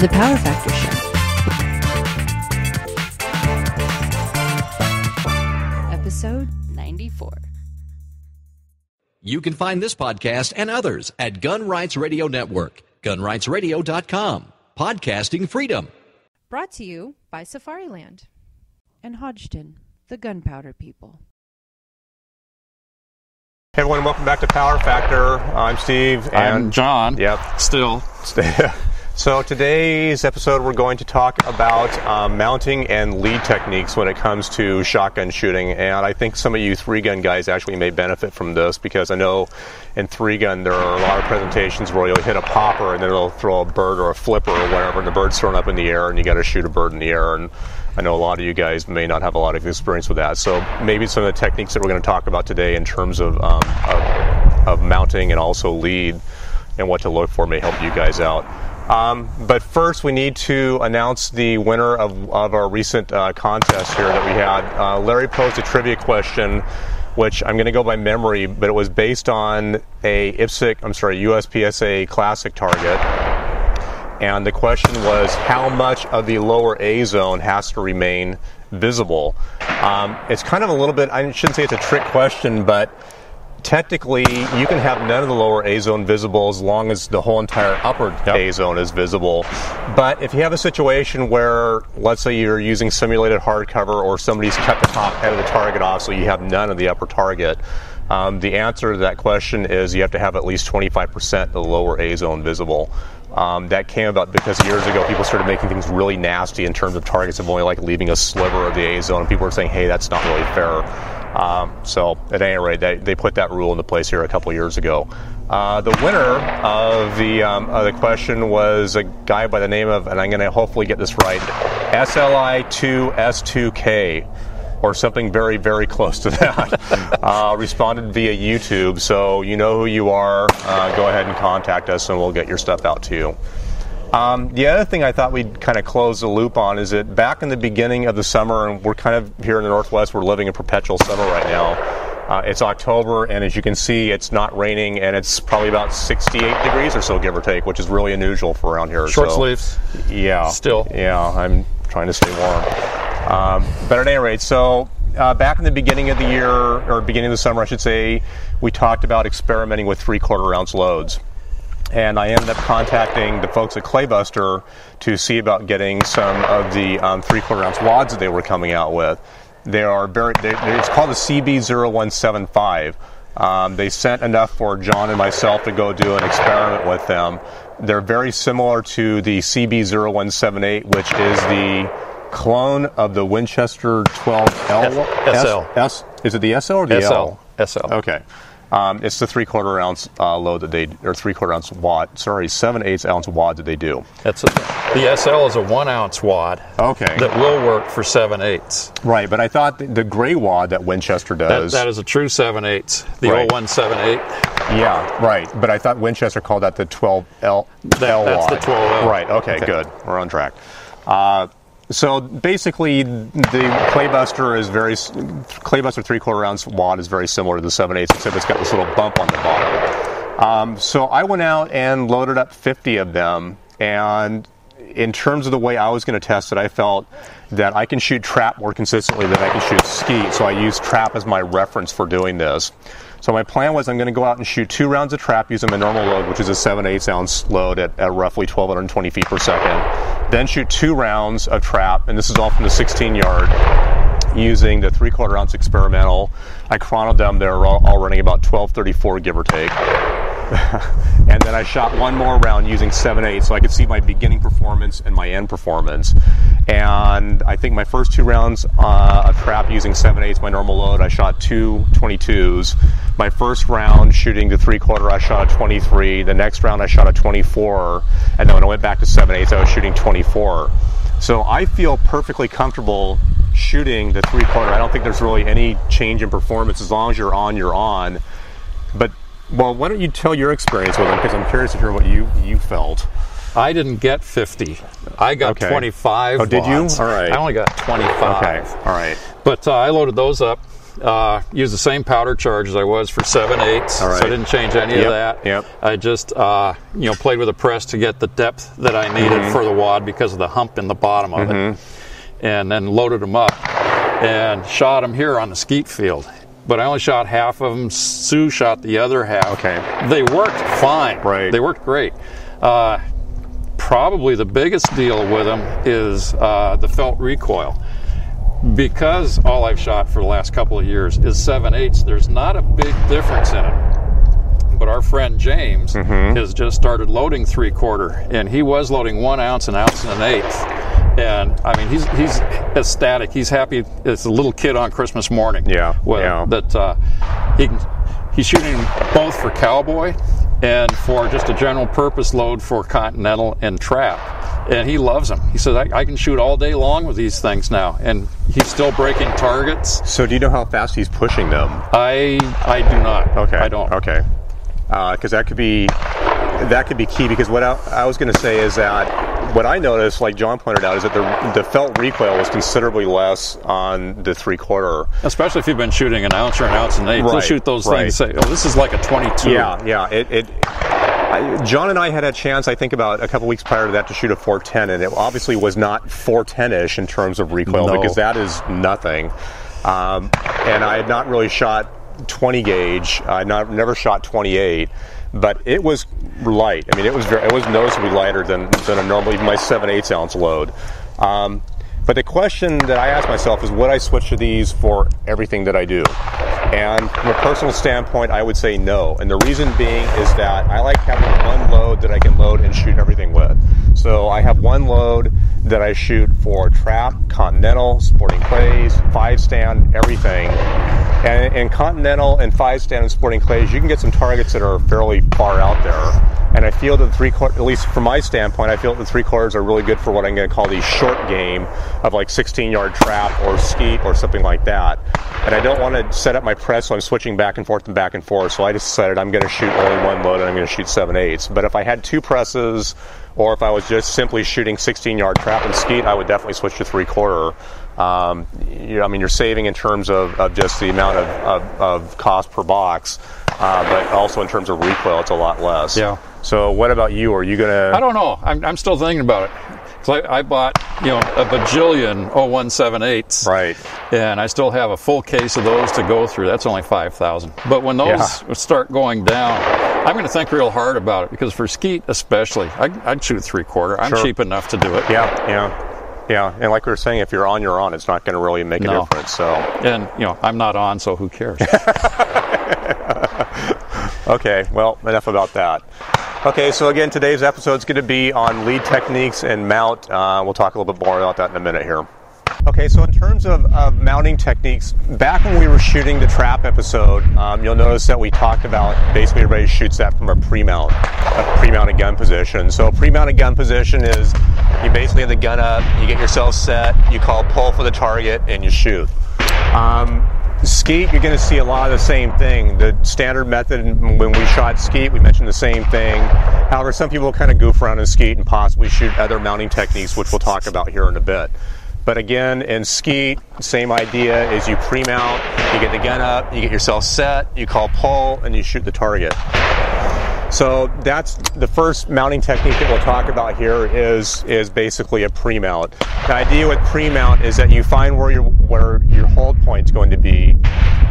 The Power Factor Show. Episode 94. You can find this podcast and others at Gun Rights Radio Network, gunrightsradio.com. Podcasting freedom. Brought to you by Safariland and Hodgdon, the gunpowder people. Hey everyone, welcome back to Power Factor. I'm Steve. And I'm John. Yep. Still. So today's episode we're going to talk about mounting and lead techniques when it comes to shotgun shooting. And I think some of you 3-gun guys actually may benefit from this, because I know in 3-gun there are a lot of presentations where you'll hit a popper and then it'll throw a bird or a flipper or whatever, and the bird's thrown up in the air and you got to shoot a bird in the air. And I know a lot of you guys may not have a lot of experience with that. So maybe some of the techniques that we're going to talk about today in terms of mounting and also lead and what to look for may help you guys out. But first, we need to announce the winner of our recent contest here that we had. Larry posed a trivia question, which I'm going to go by memory, but it was based on a USPSA Classic target. And the question was, how much of the lower A zone has to remain visible? It's kind of a little bit, I shouldn't say it's a trick question, but technically, you can have none of the lower A zone visible as long as the whole entire upper A zone is visible. But if you have a situation where, let's say you're using simulated hardcover or somebody's cut the top head of the target off so you have none of the upper target, the answer to that question is you have to have at least 25% of the lower A zone visible. That came about because years ago people started making things really nasty in terms of targets of only like leaving a sliver of the A zone, and people were saying, hey, that's not really fair. So at any rate, they put that rule into place here a couple years ago. The winner of the question was a guy by the name of, and I'm going to hopefully get this right, SLI2S2K, or something very, very close to that. Responded via YouTube, so you know who you are. Go ahead and contact us and we'll get your stuff out to you. The other thing I thought we'd kind of close the loop on is that back in the beginning of the summer, and we're kind of here in the Northwest, we're living in perpetual summer right now. It's October, and as you can see, it's not raining, and it's probably about 68 degrees or so, give or take, which is really unusual for around here. Short sleeves. Yeah. Still. Yeah, I'm trying to stay warm. But at any rate, so back in the beginning of the year, or beginning of the summer, I should say, we talked about experimenting with 3/4 ounce loads. And I ended up contacting the folks at Claybuster to see about getting some of the 3/4 ounce wads that they were coming out with. It's called the CB0175. They sent enough for John and myself to go do an experiment with them. They're very similar to the CB0178, which is the clone of the Winchester 12L. SL. Is it the SL or the L? SL. Okay. It's the 3/4 ounce load that or 3/4 ounce wad. 7/8 ounce wad that they do. The SL is a 1 ounce wad. Okay. That will work for 7/8. Right, but I thought the gray wad that Winchester does. That is a true 7/8. The Right. 0178. Yeah, right. But I thought Winchester called that the 12L. That's the 12L. Right. Okay. Good. We're on track. So basically, the Claybuster 3/4 ounce wad is very similar to the 7/8, except it's got this little bump on the bottom. So I went out and loaded up 50 of them, and in terms of the way I was going to test it, I felt that I can shoot trap more consistently than I can shoot skeet, so I used trap as my reference for doing this. So my plan was I'm going to go out and shoot 2 rounds of trap using my normal load, which is a 7/8 ounce load at roughly 1,220 feet per second. Then shoot 2 rounds of trap, and this is all from the 16 yard, using the 3/4 ounce experimental. I chronoed them. They're all running about 1234, give or take. And then I shot one more round using 7/8 so I could see my beginning performance and my end performance. And I think my first 2 rounds of trap using 7/8, my normal load, I shot 2 22s. My first round shooting the 3/4, I shot a 23. The next round I shot a 24. And then when I went back to 7/8, I was shooting 24. So I feel perfectly comfortable shooting the 3/4. I don't think there's really any change in performance. As long as you're on, you're on. But well, why don't you tell your experience with them, because I'm curious to hear what you felt. I didn't get 50. I got 25 Oh, did watts. you? All right. I only got 25. Okay, all right. But I loaded those up Used the same powder charge as I was for 7/8, so I didn't change any of that. Yep. I just played with a press to get the depth that I needed for the wad because of the hump in the bottom of it, and then loaded them up and shot them here on the skeet field. But I only shot half of them. Sue shot the other half. Okay. They worked fine. Right. They worked great. Probably the biggest deal with them is the felt recoil. Because all I've shot for the last couple of years is 7/8, there's not a big difference in it. But our friend James has just started loading 3/4, and he was loading 1 ounce, 1 1/8 ounce. And I mean, he's ecstatic. He's happy as a little kid on Christmas morning. That he's shooting both for cowboy and for just a general purpose load for continental and trap. And he loves them. He says, I can shoot all day long with these things now. And he's still breaking targets. So do you know how fast he's pushing them? I do not. Okay. I don't. Okay. Because that could be key. Because what I was going to say is that what I noticed, like John pointed out, is that the felt recoil was considerably less on the 3/4. Especially if you've been shooting 1 ounce or 1 1/8 ounce. You'll shoot those things and say, oh, this is like a 22. Yeah. John and I had a chance, I think, about a couple weeks prior to that to shoot a 410, and it obviously was not 410-ish in terms of recoil, because that is nothing. And I had not really shot 20 gauge. I never shot 28, but it was light. I mean, it was noticeably lighter than a normal, even my 7/8 ounce load. But the question that I asked myself is, would I switch to these for everything that I do? And from a personal standpoint, I would say no. And the reason being is that I like having one load that I can load and shoot everything with. So I have one load that I shoot for trap, continental, sporting clays, 5-stand, everything. And in continental and 5-stand and sporting clays, you can get some targets that are fairly far out there. And I feel that at least from my standpoint, I feel that the 3/4 are really good for what I'm going to call the short game of like 16-yard trap or skeet or something like that. And I don't want to set up my press so I'm switching back and forth and back and forth. So I decided I'm going to shoot only one load and I'm going to shoot 7/8. But if I had two presses, or if I was just simply shooting 16-yard trap and skeet, I would definitely switch to 3/4. I mean, you're saving in terms of just the amount of cost per box, but also in terms of recoil, it's a lot less. Yeah. So what about you? Are you going to... I don't know. I'm still thinking about it. So I bought, a bajillion 0178s. Right. And I still have a full case of those to go through. That's only 5,000. But when those start going down, I'm going to think real hard about it, because for skeet especially, I'd shoot 3/4. I'm cheap enough to do it. Yeah, and like we were saying, if you're on, you're on. It's not going to really make a difference. So, and I'm not on, so who cares? Okay, well, enough about that. Okay, so again, today's episode is going to be on lead techniques and mount. We'll talk a little bit more about that in a minute here. Okay, so in terms of mounting techniques, back when we were shooting the trap episode, you'll notice that we talked about basically everybody shoots that from a pre-mounted gun position. So a pre-mounted gun position is you basically have the gun up, you get yourself set, you call pull for the target, and you shoot. Skeet, you're going to see a lot of the same thing. The standard method when we shot skeet, we mentioned the same thing. However, some people kind of goof around in skeet and possibly shoot other mounting techniques, which we'll talk about here in a bit. But again, in skeet, same idea is you pre-mount, you get the gun up, you get yourself set, you call pull, and you shoot the target. So that's the first mounting technique that we'll talk about here is basically a pre-mount. The idea with pre-mount is that you find where your hold point's going to be.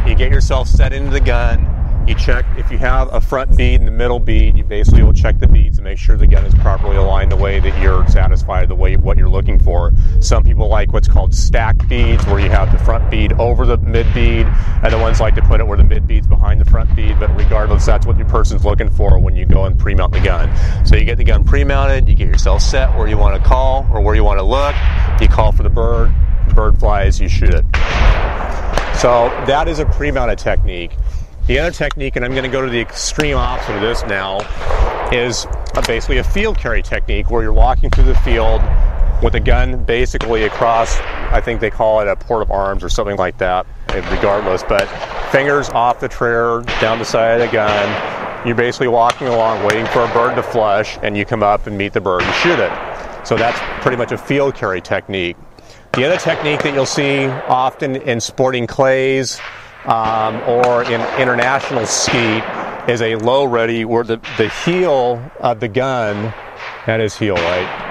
You get yourself set into the gun. You check if you have a front bead and the middle bead. You basically will check the beads and make sure the gun is properly aligned the way that you're satisfied, the way what you're looking for. Some people like what's called stacked beads, where you have the front bead over the mid bead, and the ones like to put it where the mid bead's behind the front bead. But regardless, that's what your person's looking for when you go and pre-mount the gun. So you get the gun pre-mounted, you get yourself set where you want to call or where you want to look. You call for the bird flies, you shoot it. So that is a pre-mounted technique. The other technique, and I'm going to go to the extreme opposite of this now, is basically a field carry technique, where you're walking through the field with a gun basically across, I think they call it a port of arms or something like that, regardless, but fingers off the trigger, down the side of the gun. You're basically walking along waiting for a bird to flush, and you come up and meet the bird and shoot it. So that's pretty much a field carry technique. The other technique that you'll see often in sporting clays, or in international skeet is a low ready, where the heel of the gun, that is heel, right?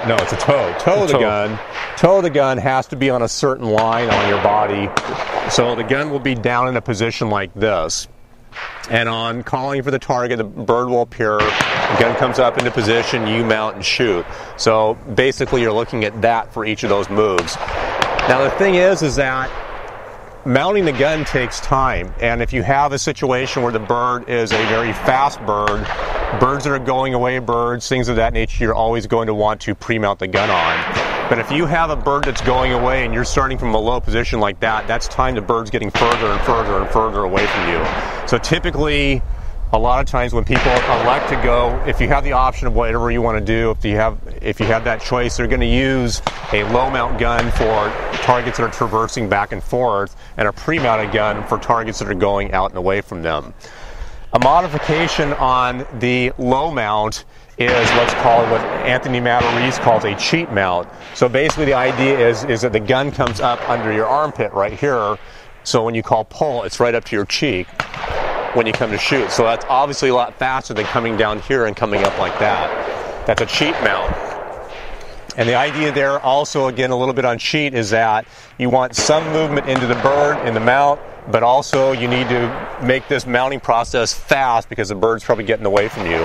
No, it's a toe. Toe of the gun has to be on a certain line on your body. So the gun will be down in a position like this. And on calling for the target, the bird will appear, the gun comes up into position, you mount and shoot. So basically you're looking at that for each of those moves. Now the thing is that mounting the gun takes time, and if you have a situation where the bird is a very fast bird, birds that are going away birds, things of that nature, you're always going to want to pre-mount the gun on. But if you have a bird that's going away and you're starting from a low position like that, that's time the bird's getting further and further and further away from you. So typically, a lot of times when people elect to go, if you have the option of whatever you want to do, if you have that choice, they're going to use a low mount gun for targets that are traversing back and forth, and a pre-mounted gun for targets that are going out and away from them. A modification on the low mount is what's called, what Anthony Matarese calls a cheat mount. So basically the idea is that the gun comes up under your armpit right here, so when you call pull, it's right up to your cheek when you come to shoot. So that's obviously a lot faster than coming down here and coming up like that. That's a cheat mount. And the idea there also, again, a little bit on cheat, is that you want some movement into the bird in the mount, but also you need to make this mounting process fast because the bird's probably getting away from you.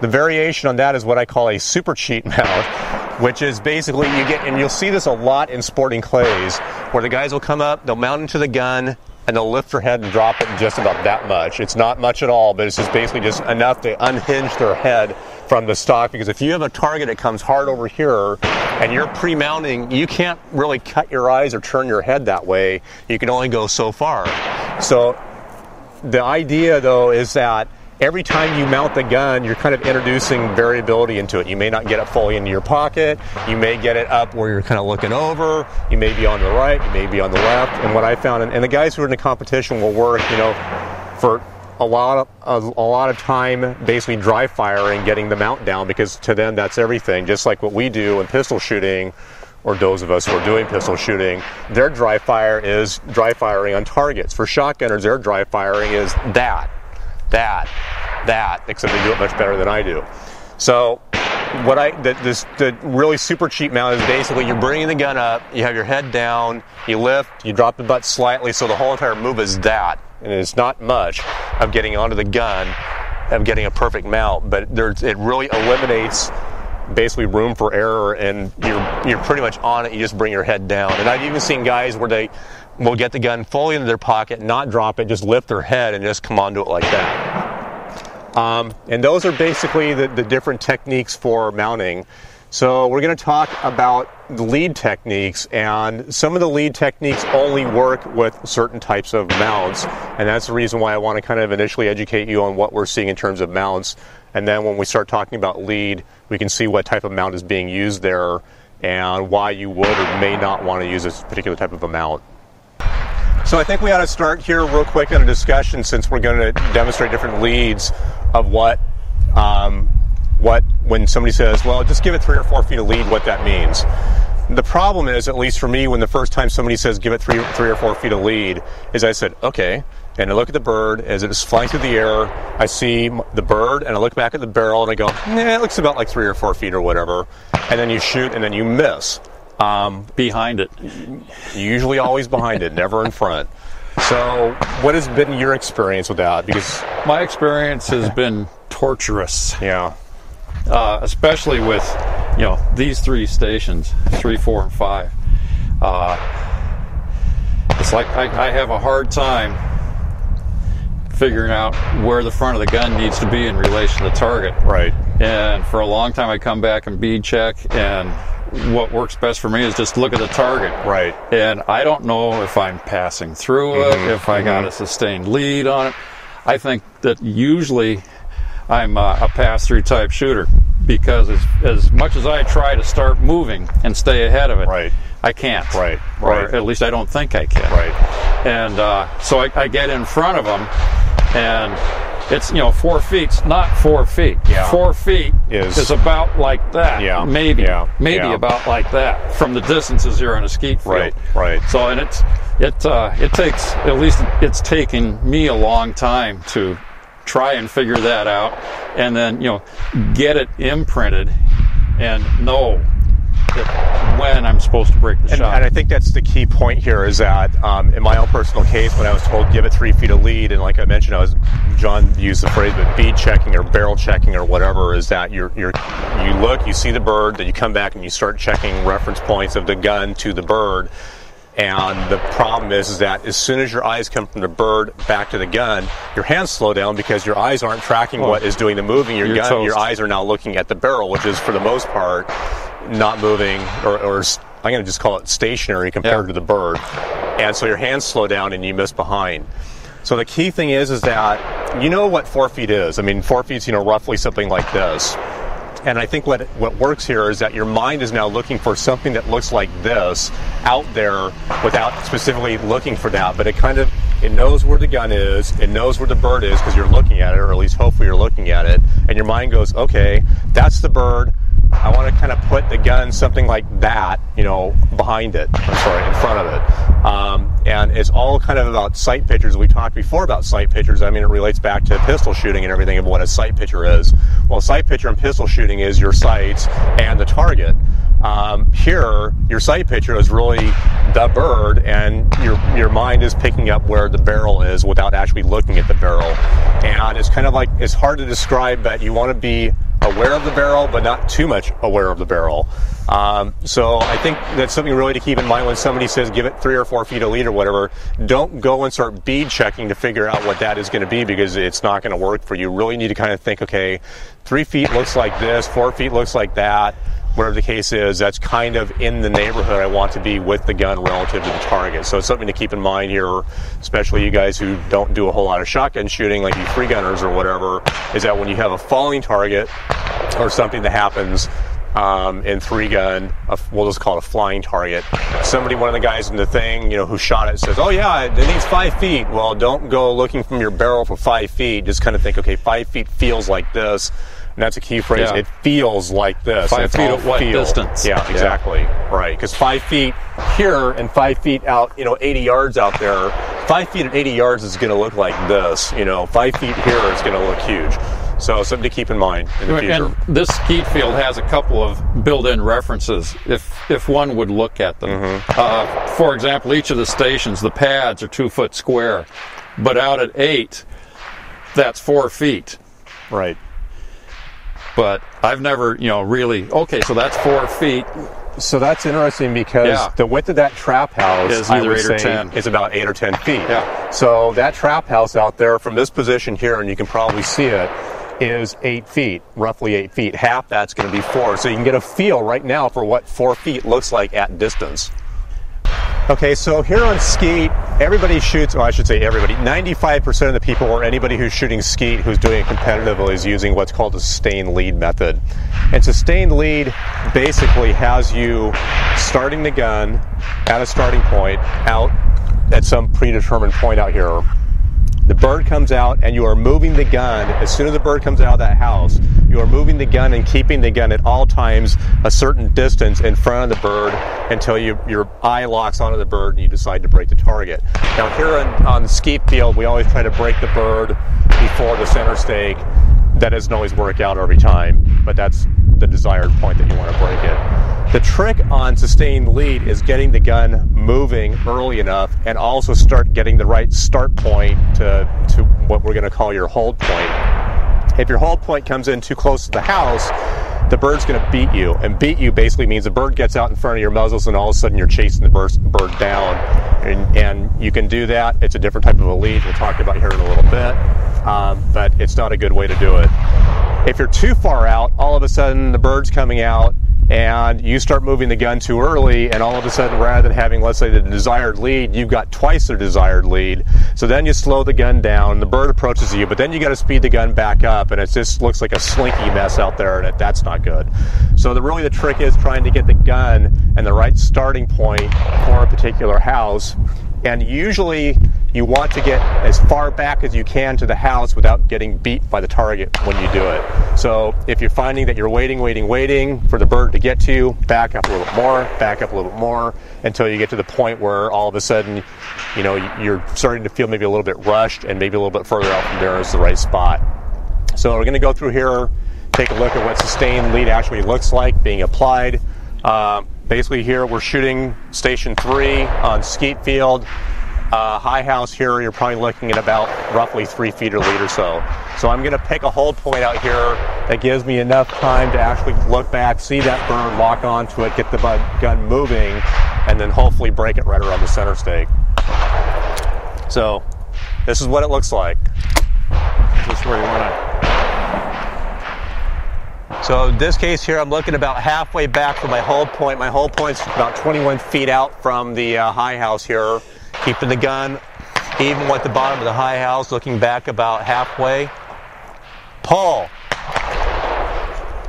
The variation on that is what I call a super cheat mount, which is basically you get, and you'll see this a lot in sporting clays, where the guys will come up, they'll mount into the gun, and they'll lift their head and drop it just about that much. It's not much at all, but it's just basically just enough to unhinge their head from the stock, because if you have a target that comes hard over here and you're pre-mounting, you can't really cut your eyes or turn your head that way. You can only go so far. So the idea, though, is that every time you mount the gun, you're kind of introducing variability into it. You may not get it fully into your pocket. You may get it up where you're kind of looking over. You may be on the right. You may be on the left. And what I found, and the guys who are in the competition will work, for a lot of time basically dry firing, getting the mount down, because to them that's everything. Just like what we do in pistol shooting, or those of us who are doing pistol shooting, their dry fire is dry firing on targets. For shotgunners, their dry firing is that, except they do it much better than I do. So the really super cheap mount is basically you're bringing the gun up, you have your head down, you lift, you drop the butt slightly, so the whole entire move is that. And it's not much of getting onto the gun, of getting a perfect mount, but it really eliminates basically room for error, and you're pretty much on it. You just bring your head down. And I've even seen guys where they will get the gun fully into their pocket, not drop it, just lift their head and just come onto it like that. And those are basically the different techniques for mounting. So we're going to talk about the lead techniques, and some of the lead techniques only work with certain types of mounts, and that's the reason why I want to kind of initially educate you on what we're seeing in terms of mounts, and then when we start talking about lead, we can see what type of mount is being used there and why you would or may not want to use this particular type of a mount. So I think we ought to start here real quick in a discussion, since we're going to demonstrate different leads of what when somebody says, well, just give it 3 or 4 feet of lead, what that means. The problem is, at least for me, when the first time somebody says give it 3 or 4 feet of lead, is I said, okay, and I look at the bird as it is flying through the air, I see the bird, and I look back at the barrel, and I go, it looks about like 3 or 4 feet or whatever, and then you shoot, and then you miss. Behind it. Usually always behind it, never in front. So what has been your experience with that? Because my experience has been torturous. Yeah. Especially with, these 3 stations, 3, 4, and 5. It's like I have a hard time figuring out where the front of the gun needs to be in relation to the target. Right. And for a long time I come back and bead check, and what works best for me is just look at the target. Right. And I don't know if I'm passing through it, if I got a sustained lead on it. I think that usually I'm a pass-through type shooter, because as much as I try to start moving and stay ahead of it, right, I can't. Right. Or at least I don't think I can. Right. And so I get in front of them, and it's 4 feet's not 4 feet. Yeah. 4 feet is about like that. Yeah. Maybe Yeah. about like that from the distances here on a skeet field. Right. So, and it's It takes, at least it's taken me a long time to try and figure that out, and then get it imprinted and know when I'm supposed to break the shot. And I think that's the key point here is that in my own personal case, when I was told give it 3 feet of lead, and like I mentioned, John used the phrase, but bead checking or barrel checking or whatever, is that you look, you see the bird, then you come back and you start checking reference points of the gun to the bird. And the problem is that as soon as your eyes come from the bird back to the gun, your hands slow down because your eyes aren't tracking what is doing the moving. Your eyes are now looking at the barrel, which is for the most part not moving, or I'm going to just call it stationary compared to the bird. And so your hands slow down and you miss behind. So the key thing is that you know what 4 feet is. I mean, 4 feet's roughly something like this. And I think what works here is that your mind is now looking for something that looks like this out there without specifically looking for that. But it knows where the gun is, it knows where the bird is because you're looking at it, or at least hopefully you're looking at it. And your mind goes, okay, that's the bird. I want to kind of put the gun something like that, behind it. In front of it. And it's all kind of about sight pictures. We talked before about sight pictures. I mean, it relates back to pistol shooting and everything of what a sight picture is. Well, sight picture and pistol shooting is your sights and the target. Here, your sight picture is really the bird, and your mind is picking up where the barrel is without actually looking at the barrel. And it's kind of like, it's hard to describe, but you want to be aware of the barrel, but not too much aware of the barrel. So I think that's something really to keep in mind when somebody says give it 3 or 4 feet a lead or whatever. Don't go and start bead checking to figure out what that is going to be, because it's not going to work for you. You really need to kind of think, okay, 3 feet looks like this, 4 feet looks like that. Whatever the case is, that's kind of in the neighborhood I want to be with the gun relative to the target. So it's something to keep in mind here, especially you guys who don't do a whole lot of shotgun shooting, like you free gunners or whatever, is that when you have a falling target or something that happens in 3-gun, we'll just call it a flying target. One of the guys in the thing, who shot it says, oh yeah, it needs 5 feet. Well, don't go looking from your barrel for 5 feet. Just kind of think, okay, 5 feet feels like this. And that's a key phrase. Yeah. It feels like this. 5 feet at what distance? Yeah, exactly. Yeah. Right. Because 5 feet here and 5 feet out, 80 yards out there, 5 feet at 80 yards is going to look like this. 5 feet here is going to look huge. So something to keep in mind in the future. And this skeet field has a couple of built-in references, if one would look at them. Mm-hmm. For example, each of the stations, the pads are 2 foot square, but out at 8, that's 4 feet. Right. But I've never, really, okay, so that's 4 feet. So that's interesting because the width of that trap house is either 8 or 10. Is about 8 or 10 feet. Yeah. So that trap house out there from this position here, and you can probably see it, is 8 feet, roughly 8 feet. Half that's going to be 4. So you can get a feel right now for what 4 feet looks like at distance. Okay, so here on skeet, everybody shoots, well, I should say everybody, 95% of the people or anybody who's shooting skeet who's doing it competitively is using what's called the sustained lead method. And sustained lead basically has you starting the gun at a starting point out at some predetermined point out here. The bird comes out and you are moving the gun. As soon as the bird comes out of that house, you are moving the gun and keeping the gun at all times a certain distance in front of the bird until your eye locks onto the bird and you decide to break the target. Now here on the skeet field, we always try to break the bird before the center stake. That doesn't always work out every time, but that's the desired point that you want to break it. The trick on sustained lead is getting the gun moving early enough and also start getting the right start point to what we're going to call your hold point. If your hold point comes in too close to the house, the bird's going to beat you. And beat you basically means the bird gets out in front of your muzzles and all of a sudden you're chasing the bird down. And you can do that. It's a different type of a lead we'll talk about here in a little bit. But it's not a good way to do it. If you're too far out, all of a sudden the bird's coming out and you start moving the gun too early, and all of a sudden, rather than having, let's say, the desired lead, you've got twice the desired lead. So then you slow the gun down, the bird approaches you, but then you got to speed the gun back up, and it just looks like a slinky mess out there, and that's not good. So really the trick is trying to get the gun and the right starting point for a particular house. And usually you want to get as far back as you can to the house without getting beat by the target when you do it. So if you're finding that you're waiting for the bird to get to you, back up a little bit more, until you get to the point where all of a sudden, you know, you're starting to feel maybe a little bit rushed, and maybe a little bit further out from there is the right spot. So we're going to go through here, take a look at what sustained lead actually looks like being applied. Basically here we're shooting station 3 on skeet field. High house here, you're probably looking at about roughly 3 feet or lead or so. So I'm going to pick a hold point out here that gives me enough time to actually look back, see that bird, lock onto it, get the gun moving, and then hopefully break it right around the center stake. So this is what it looks like. Is this where you want to? So in this case here, I'm looking about halfway back from my hold point. My hold point's about 21 feet out from the high house here. Keeping the gun even with the bottom of the high house, looking back about halfway. Pull.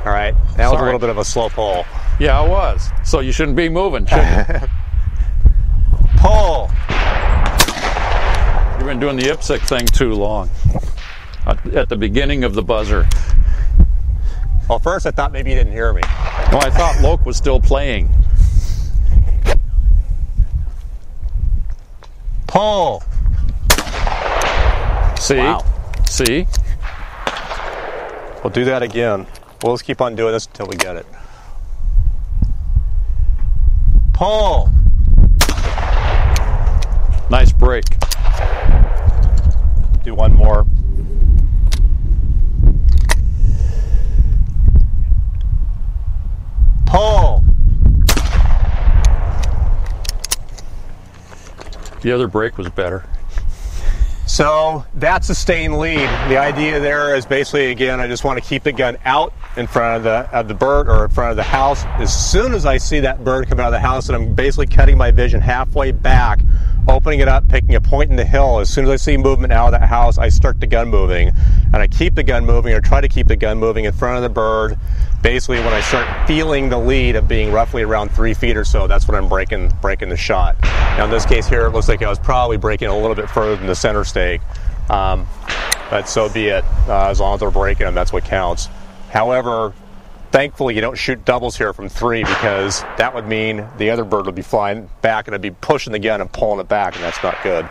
All right, that was a little bit of a slow pull. Yeah, it was. So you shouldn't be moving, should you? Pull. You've been doing the IPSC thing too long. At the beginning of the buzzer. Well, first I thought maybe you didn't hear me. No, I thought Loke was still playing. Pull. See? Wow. See? We'll do that again. We'll just keep on doing this until we get it. Pull. Nice break. Do one more. Pull. The other break was better. So that's sustained lead. The idea there is basically, again, I just want to keep the gun out in front of the bird or in front of the house. As soon as I see that bird come out of the house, and I'm basically cutting my vision halfway back, opening it up, picking a point in the hill. As soon as I see movement out of that house, I start the gun moving. And I keep the gun moving, or try to keep the gun moving in front of the bird. Basically, when I start feeling the lead of being roughly around 3 feet or so, that's when I'm breaking the shot. Now in this case here, it looks like I was probably breaking a little bit further than the center stake. But so be it. As long as they're breaking them, that's what counts. However, thankfully you don't shoot doubles here from 3, because that would mean the other bird would be flying back and I'd be pushing the gun and pulling it back, and that's not good.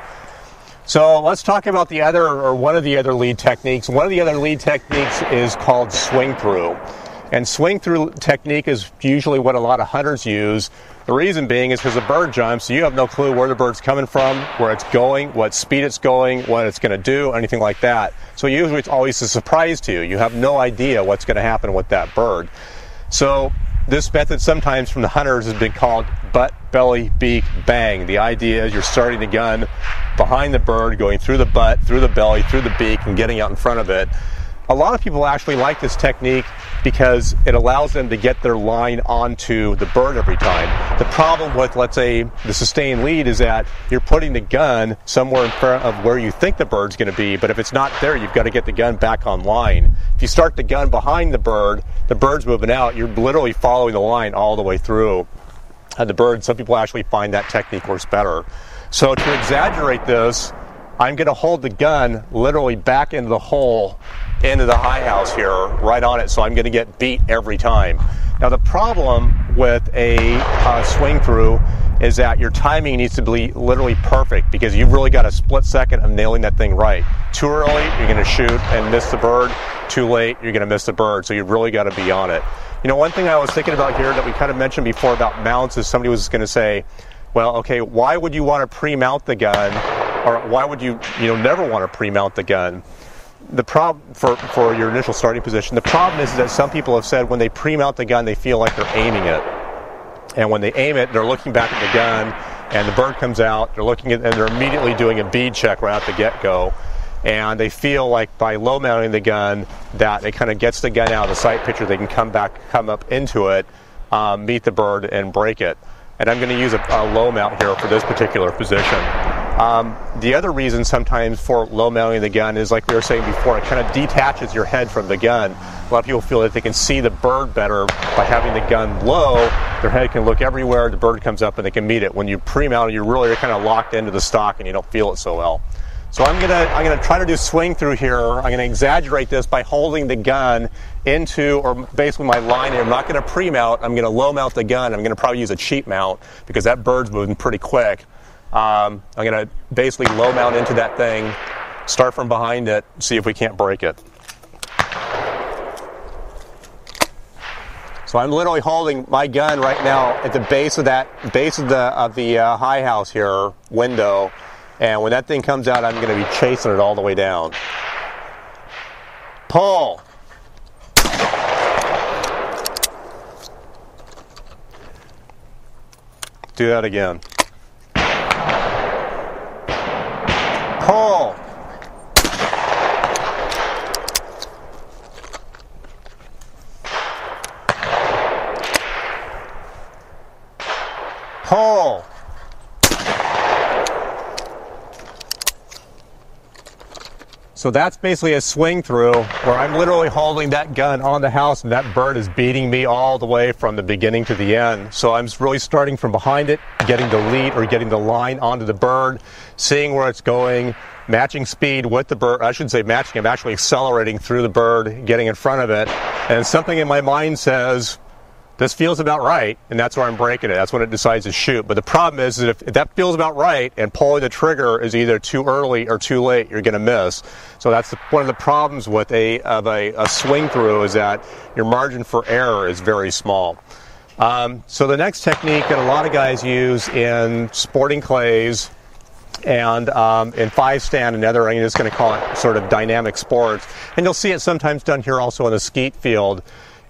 So let's talk about the other, or one of the other lead techniques. One of the other lead techniques is called swing through. And swing through technique is usually what a lot of hunters use. The reason being is because the bird jumps, so you have no clue where the bird's coming from, where it's going, what speed it's going, what it's going to do, anything like that. So usually it's always a surprise to you. You have no idea what's going to happen with that bird. So this method sometimes from the hunters has been called butt, belly, beak, bang. The idea is you're starting the gun behind the bird, going through the butt, through the belly, through the beak, and getting out in front of it. A lot of people actually like this technique because it allows them to get their line onto the bird every time. The problem with, let's say, the sustained lead is that you're putting the gun somewhere in front of where you think the bird's going to be, but if it's not there, you've got to get the gun back on line. If you start the gun behind the bird's moving out, you're literally following the line all the way through. And the bird, some people actually find that technique works better. So to exaggerate this, I'm going to hold the gun literally back into the hole, into the high house here, right on it, so I'm going to get beat every time. Now the problem with a swing through is that your timing needs to be literally perfect, because you've really got a split second of nailing that thing right. Too early, you're going to shoot and miss the bird. Too late, you're going to miss the bird, so you've really got to be on it. You know, one thing I was thinking about here that we kind of mentioned before about mounts is somebody was going to say, well, okay, why would you want to pre-mount the gun, or why would you never want to pre-mount the gun? The problem for your initial starting position, the problem is that some people have said when they pre-mount the gun, they feel like they're aiming it. And when they aim it, they're looking back at the gun, and the bird comes out, they're looking at, and they're immediately doing a bead check right at the get-go. And they feel like by low mounting the gun, that it kind of gets the gun out of the sight picture, they can come up into it, meet the bird, and break it. And I'm going to use a low mount here for this particular position. The other reason sometimes for low mounting the gun is, like we were saying before, it kind of detaches your head from the gun. A lot of people feel that they can see the bird better by having the gun low, Their head can look everywhere. The bird comes up and they can meet it. When you pre-mount, you're really kind of locked into the stock and you don't feel it so well. So I'm gonna try to do swing through here. I'm gonna exaggerate this by holding the gun into, or basically my line here. I'm not gonna pre-mount. I'm gonna low mount the gun. I'm gonna probably use a cheap mount because that bird's moving pretty quick. I'm gonna basically low mount into that thing, start from behind it, see if we can't break it. So I'm literally holding my gun right now at the base of the high house here window. And when that thing comes out, I'm going to be chasing it all the way down. Pull. Do that again. Pull. Pull. So that's basically a swing through where I'm literally holding that gun on the house and that bird is beating me all the way from the beginning to the end. So I'm really starting from behind it, getting the lead or getting the line onto the bird, seeing where it's going, matching speed with the bird. I shouldn't say matching, I'm actually accelerating through the bird, getting in front of it. And something in my mind says, this feels about right, and that's where I'm breaking it. That's when it decides to shoot. But the problem is that if that feels about right and pulling the trigger is either too early or too late, you're going to miss. So that's one of the problems with a swing through is that your margin for error is very small. So the next technique that a lot of guys use in sporting clays and in five stand and other, I'm just going to call it sort of dynamic sports, and you'll see it sometimes done here also in the skeet field,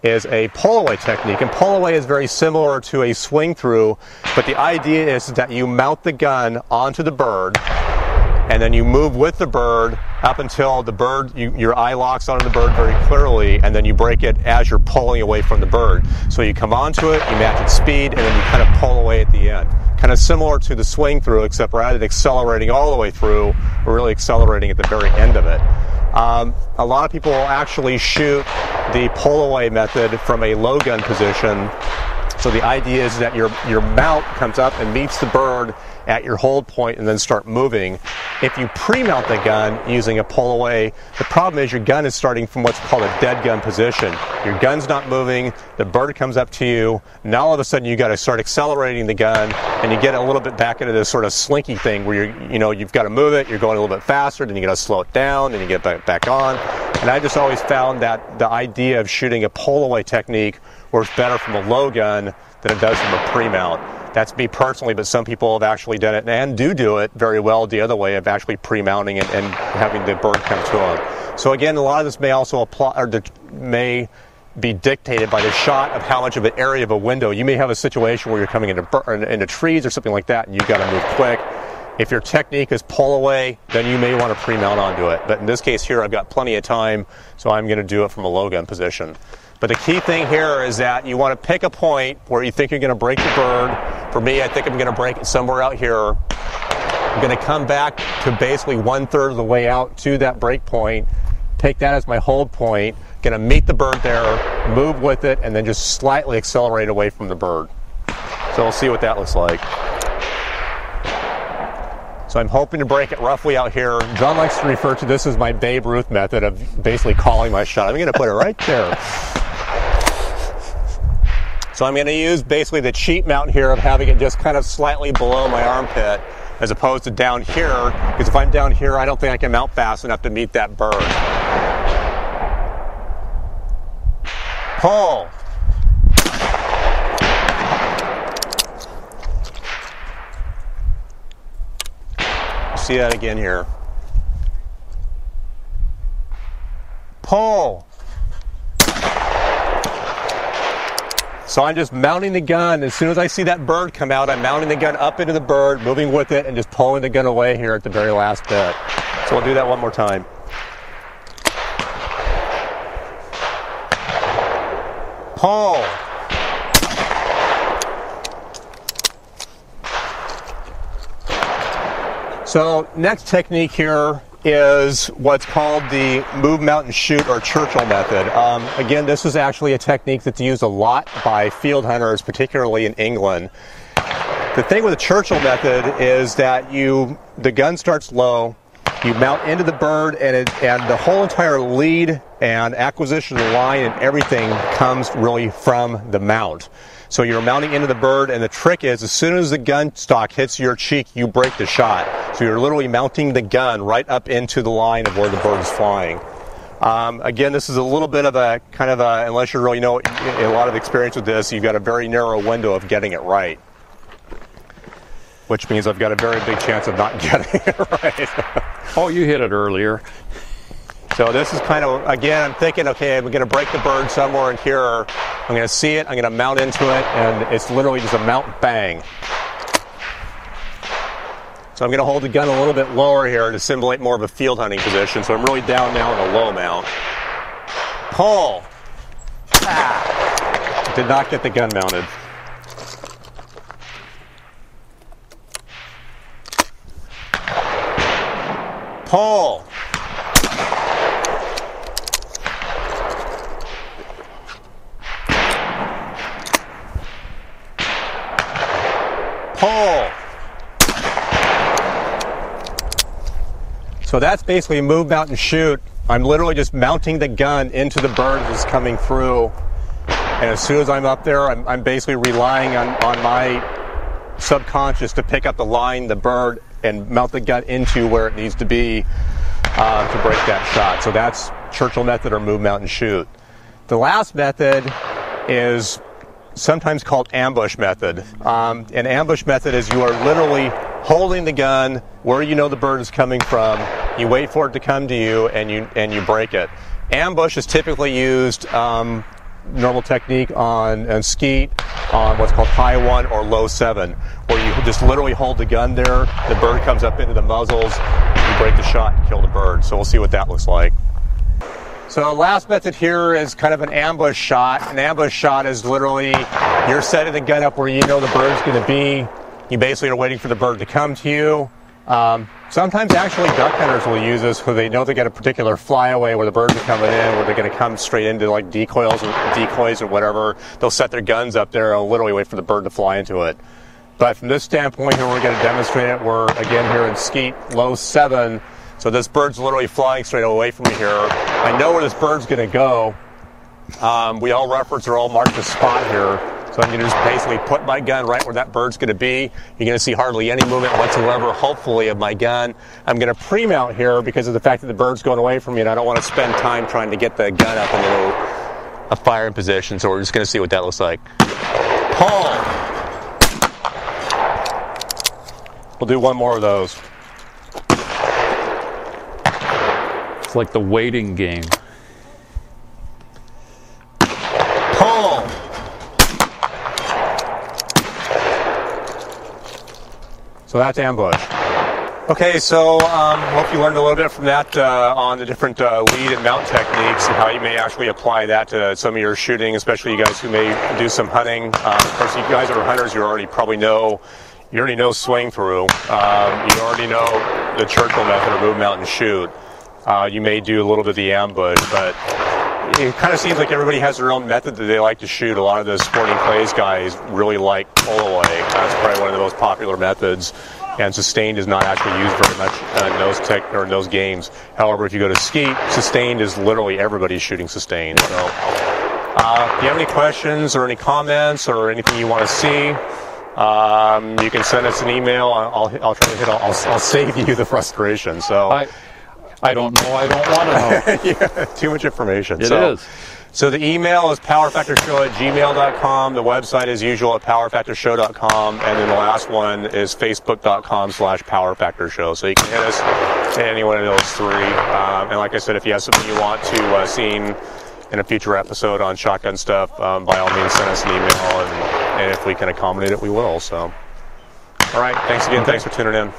is a pull-away technique. And pull-away is very similar to a swing-through, but the idea is that you mount the gun onto the bird, and then you move with the bird up until the bird, your eye locks onto the bird very clearly, and then you break it as you're pulling away from the bird. So you come onto it, you match its speed, and then you kind of pull away at the end. Kind of similar to the swing-through, except rather than accelerating all the way through, we're really accelerating at the very end of it. A lot of people will actually shoot the pull-away method from a low gun position. So the idea is that your mount comes up and meets the bird at your hold point and then start moving. If you pre-mount the gun using a pull-away, the problem is your gun is starting from what's called a dead gun position. Your gun's not moving, the bird comes up to you, now all of a sudden you got to start accelerating the gun, and you get a little bit back into this sort of slinky thing where you've got to move it, you're going a little bit faster, then you got to slow it down, then you get back on. And I just always found that the idea of shooting a pull-away technique works better from a low gun than it does from a pre-mount. That's me personally, but some people have actually done it and do it very well the other way of actually pre-mounting it and having the bird come to them. So again, a lot of this may also apply, or may be dictated by the shot of how much of an area of a window. You may have a situation where you're coming into trees or something like that, and you've got to move quick. If your technique is pull away, then you may want to pre-mount onto it. But in this case here, I've got plenty of time, so I'm going to do it from a low gun position. But the key thing here is that you want to pick a point where you think you're going to break the bird. For me, I think I'm going to break it somewhere out here. I'm going to come back to basically 1/3 of the way out to that break point, take that as my hold point, going to meet the bird there, move with it, and then just slightly accelerate away from the bird. So we'll see what that looks like. So I'm hoping to break it roughly out here. John likes to refer to this as my Babe Ruth method of basically calling my shot. I'm going to put it right there. So I'm going to use basically the cheap mount here of having it just kind of slightly below my armpit as opposed to down here, because if I'm down here, I don't think I can mount fast enough to meet that bird. Pull. See that again here. Pull. So I'm just mounting the gun. As soon as I see that bird come out, I'm mounting the gun up into the bird, moving with it, and just pulling the gun away here at the very last bit. So we'll do that one more time. Pull. So next technique here is what's called the move, mount, and shoot, or Churchill method. Again, this is actually a technique that's used a lot by field hunters, particularly in England. The thing with the Churchill method is that the gun starts low, you mount into the bird, and the whole entire lead and acquisition of the line and everything comes really from the mount. So you're mounting into the bird, and the trick is as soon as the gun stock hits your cheek, you break the shot. So you're literally mounting the gun right up into the line of where the bird is flying. Again, this is a little bit of a kind of a, unless you really know a lot of experience with this, you've got a very narrow window of getting it right. Which means I've got a very big chance of not getting it right. Oh, you hit it earlier. So this is kind of, again, I'm thinking, okay, I'm going to break the bird somewhere in here. I'm going to see it, I'm going to mount into it, and it's literally just a mount bang. So I'm going to hold the gun a little bit lower here to simulate more of a field hunting position. So I'm really down now in a low mount. Pull. Ah. Did not get the gun mounted. Pull. Pull. So that's basically move, mount, and shoot. I'm literally just mounting the gun into the bird that's coming through. And as soon as I'm up there, I'm basically relying on my subconscious to pick up the line, the bird, and mount the gun into where it needs to be to break that shot. So that's Churchill method, or move, mount, and shoot. The last method is sometimes called ambush method. An ambush method is you are literally holding the gun where you know the bird is coming from. You wait for it to come to you, and you break it. Ambush is typically used normal technique on skeet, on what's called high 1 or low 7, where you just literally hold the gun there, the bird comes up into the muzzles, you break the shot and kill the bird. So we'll see what that looks like. So the last method here is kind of an ambush shot. An ambush shot is literally you're setting the gun up where you know the bird's going to be. You basically are waiting for the bird to come to you. Sometimes actually duck hunters will use this because they know they got a particular flyaway where the birds are coming in, where they're going to come straight into like decoys or whatever. They'll set their guns up there and literally wait for the bird to fly into it. But from this standpoint here, we're going to demonstrate it. We're again here in skeet low 7. So this bird's literally flying straight away from me here. I know where this bird's going to go. We all reference or all mark the spot here. So I'm going to just basically put my gun right where that bird's going to be. You're going to see hardly any movement whatsoever, hopefully, of my gun. I'm going to pre-mount here because of the fact that the bird's going away from me, and I don't want to spend time trying to get the gun up into a firing position. So we're just going to see what that looks like. Pull. We'll do one more of those. It's like the waiting game. Pull. So that's ambush. Okay, so hope you learned a little bit from that on the different lead and mount techniques and how you may actually apply that to some of your shooting, especially you guys who may do some hunting. Of course, you guys that are hunters, you already know swing through. You already know the Churchill method, or move, mount, and shoot. You may do a little bit of the ambush, but it kind of seems like everybody has their own method that they like to shoot. A lot of the sporting clays guys really like pull away. That's probably one of the most popular methods. And sustained is not actually used very much in those games. However, if you go to skeet, sustained is literally everybody's shooting sustained. So, if you have any questions or any comments or anything you want to see, you can send us an email. I'll try to hit. I'll save you the frustration. So. I don't know. I don't want to know. Yeah, too much information. It is. So the email is powerfactorshow@gmail.com. The website is usual at powerfactorshow.com. And then the last one is facebook.com/powerfactorshow. So you can hit us at any one of those three. And like I said, if you have something you want to see in a future episode on shotgun stuff, by all means send us an email. And if we can accommodate it, we will. So, all right. Thanks again. Thanks for tuning in.